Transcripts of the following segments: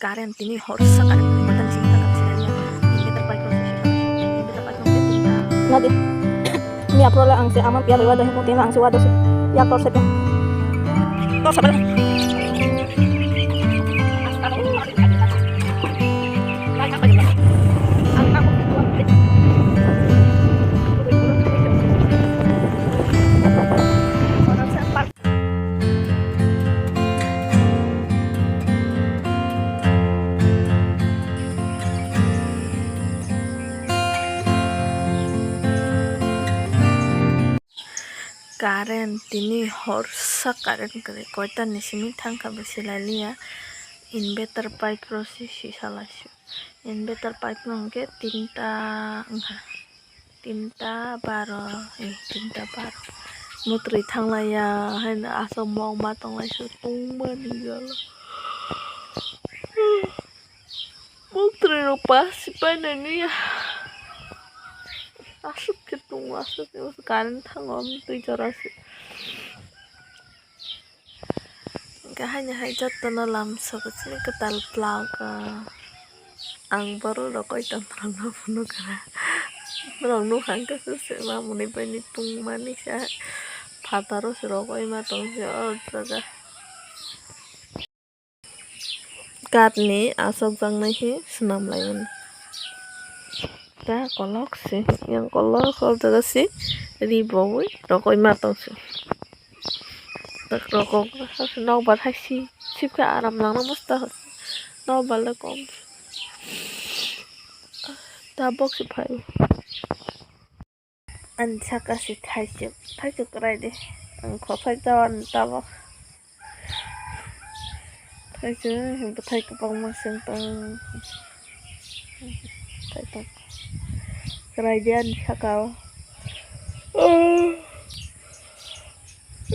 Karen ini harus Karen kelihatan di sini tangkap istilahnya ini terbaik prosesi ini terbaik prosesi Nadi mi apro la angsi ama pia lewa dahi putin la angsi wado si ya tor sepe tor sepe Karen ini harus Karen kere koita nisimi tangkap istilahnya in better pipe prosesi salah in better pipe nongke tinta baro tinta baro mutri tanglaya hena aso mau matong lai su tungman igalo mutri rupa si panani ya asuk gitu asuk itu sekarang tangom tuh jorasi nggak hanya hajat tenalam sebetulnya ketal plau ke ang baru rokok itu terang penuh karena terang nuhang ke sesama muni bani tung manis ya pataro si rokok ima tong si jaga karni asok bang nahi senam lain kolok sih yang kolok kalau jaga sih ribawi rokok ima tong sih rokok nau bat haisi sip ke aram lang mustah nau balik kom tabok si payu an saka si thaisuk rai de ang khopai tawan tabok thaisuk him thai ka pang maseng tang thai tak rai de an saka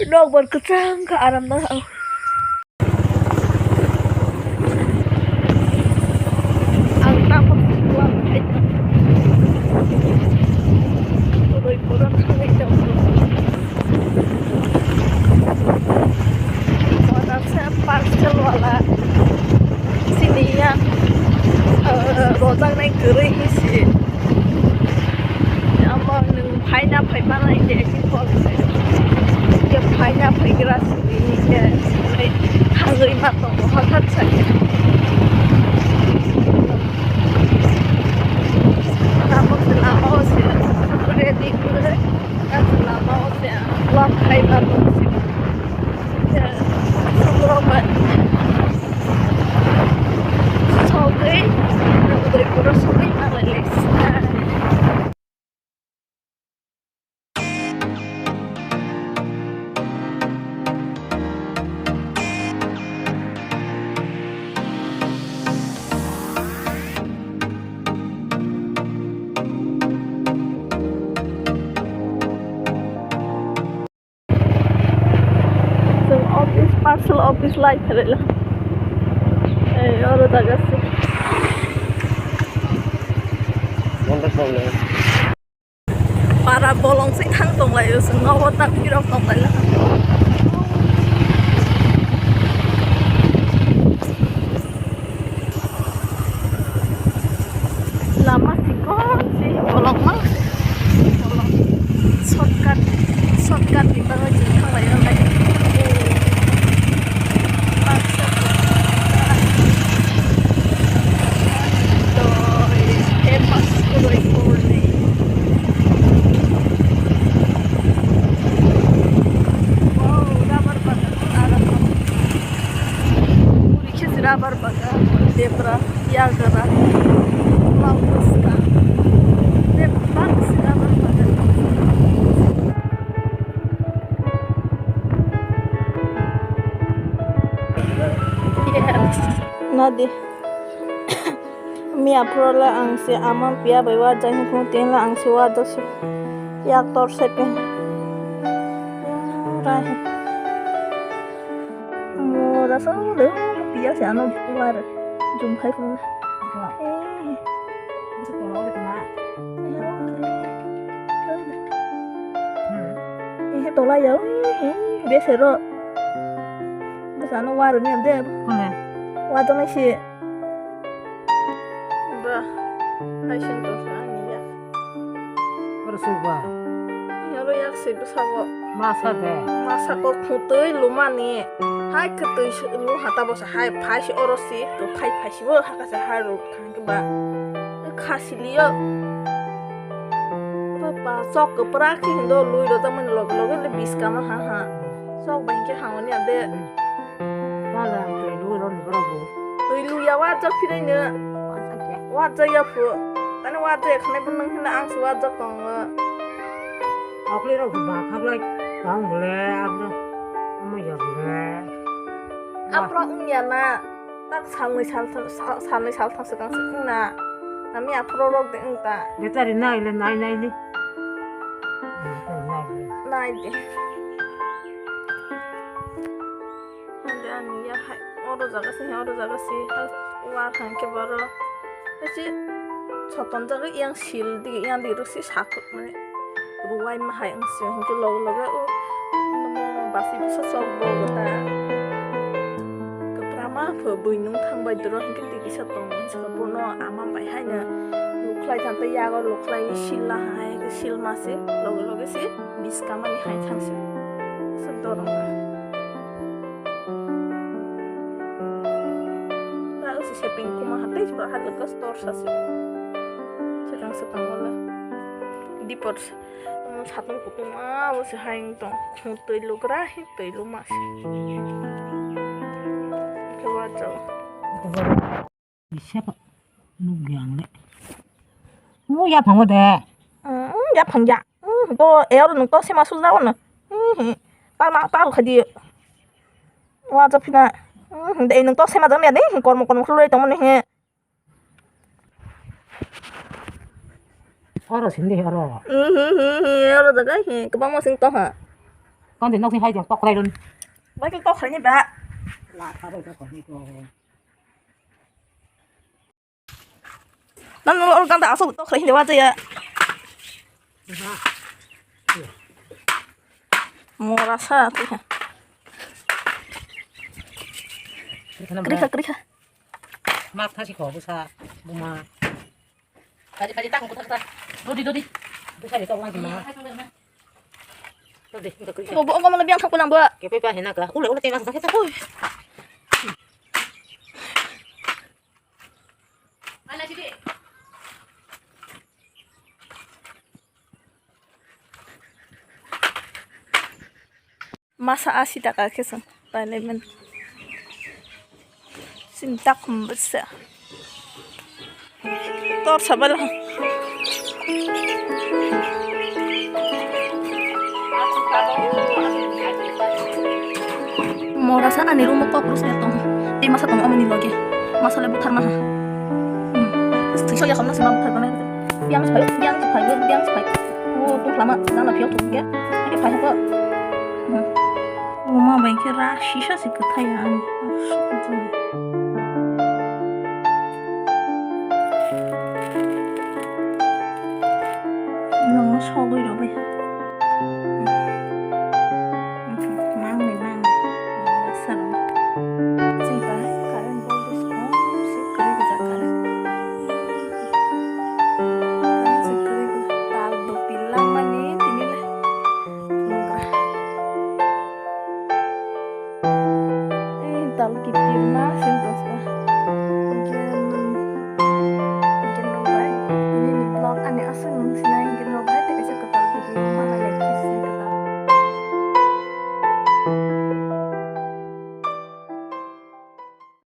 dog berkecang ke aram dah ang tabok lang ay kurang sangat jauh. Orang saya parcel wala sini ya rodang naik kering sih. Ama nung paina mana ini sih kalau ya paina geras ini ya hangai matong hangat saja. Nama selama sih. Ready udah selama udah lap hai baru sih ya sebelum sore udah kurang sore malah les parcel office life adalah orang tak kasih para bolong sih tangtong lah ya semua otak kira tong lah lama sih kok sih bolong mah bolong shortcut di bawah jengkang lah ya Rabar baga, debra, yagara, lauska, debra, rabar baga. Nadi mi apro la angsi ama pia bewa dahi putin la angsi wado si ya tor sepe rahi mo rasa udah pia si ano war jumpai pun tola ya biasa ro basa ano war ni ande wado na si 吧，还行多是你呀， Bersuba. 你要要谁不啥个？ Masa deh. Masa kok khutui lumani hai ketui lu hata bos hai phai si orosi to phai si bo haka sa haru kan ke ba khasi liyo papa sok ke praki hindo lui do tamen log log le bis kama ha sok bang ke hawani ade Malah tuh dulu orang berapa? tui lu ya wa jak phire ne wa ja ya fu tane wa ja khane bun nang hina ang su wa ja kong Aku lihat aku bakal lagi. Kamu boleh apa? Kamu ya boleh. apro nya na tak samui sal thang sekang sekna nami apro rok de engta Kita di naik le naik naik ni. nai de ande ani ya hai oro jaga si war han ke baro esi choton jaga yang sil di yang di rusi sakut mane ruwai ma hai ang se hong ke log log o namo basi bisa sok bo gota ke prama pho buinung thang bai dro hing ke ti bisa tong sa bono ama bai hai na luklai tan ta ya go luklai sil la hai ke sil ma se log log si bis kama ni hai thang se sa dorong ta usi shopping kuma hatai jwa hal ka store sa se sedang setang wala di pors 사동 고동아 무슨 하행동 저들로 그라 힘들로 마시 그와죠 Siapa? Nugyang le. Mu ya phang deh. ya phangja 또 에어는 또 세마 수다오는 따나 가디 와저 피나 근데 이는 또 세마 정리야 돼 거르모 클로레 때문에 해 Orang sini orang. 에어로 다가 해 그방 뭐 생또 하 Con thì nó sinh hay chẳng tóc đây luôn. mấy cái to khởi như bà Là sao đây có như cô. 나는 오늘 간다 아서 또 그래 와줘야 뭐라서 그래 Mak thasi kho busa buma. Kaji tak ngutang ta. Dodi. Busa di tong lagi mah. Dodi, enggak kerja. 뭐 엄마 lebih yang pulang buat Kepe pa hena ka. Ule temas sakit. Mana sini? masa asi tak kesan parlemen sintak membesar tor sabal mau rasa ani rumah kok terus netong di masa tong omni lagi masa lebih karena ya kamu sebab karena yang supaya oh tuh lama jangan lebih tuh ya ini apa apa rumah baiknya rasisha sih ketayan 이런 거 서고 이런